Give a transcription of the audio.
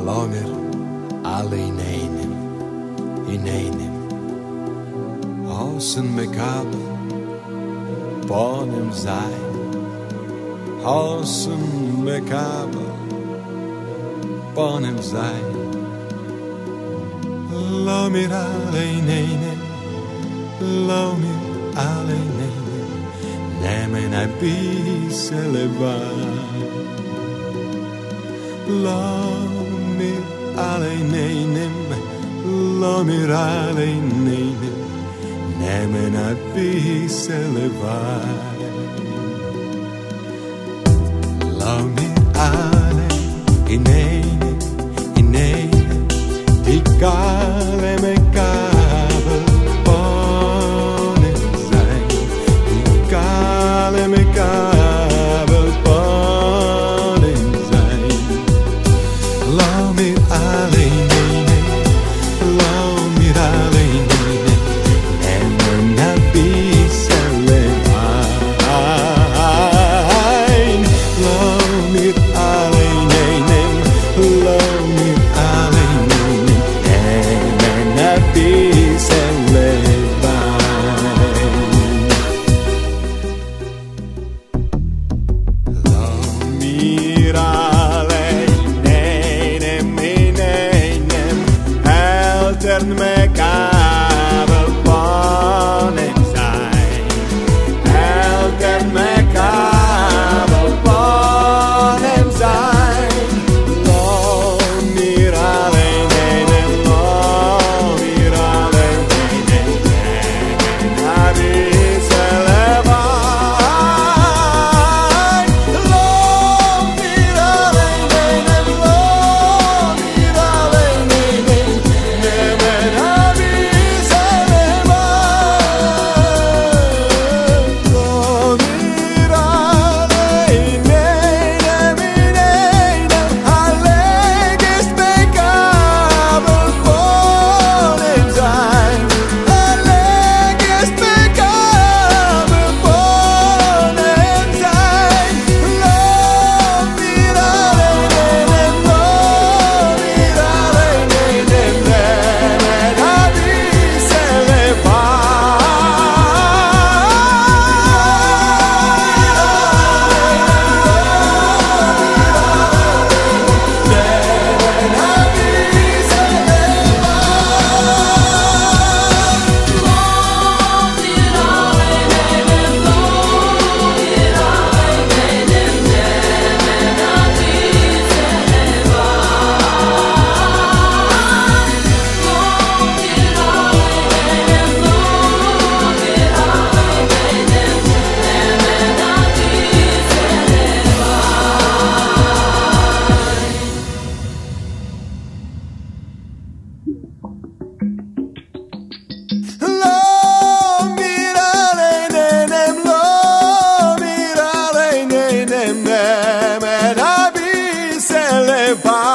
Lomir alle Ineynem Außen mekabel Bonem sein Außen mekabel Bonem sein Lomir alle Ineynem Lomir alle Ineynem Nemen a biselevan Lomir alle Ineynem Lomir alle Ineynem Nemen a biselevan Lomir alle Ineynem Dikale mekabel Bonem sein Dikale mekabel Bonem sein Lomir alle Ineynem Lomir alle Ineynem Nemen a biselevan Lomir alle Ineynem Lomir alle Ineynem Nemen a biselevan Lomir alle Ineynem Eltern mekabel Bonem sein Eltern mekabel Bonem sein Lomir alle Ineynem Lomir alle Ineynem Nemen a biselevan Lomir alle Ineynem Lomir alle Ineynem Nemen a biselevan Lomir alle Ineynem Alleges mekabel Bonem sein Alleges mekabel Bonem sein Lomir alle Ineynem Lomir alle Ineynem Nemen a Lomir alle Ineynem Lomir alle Ineynem Nemen a biselevan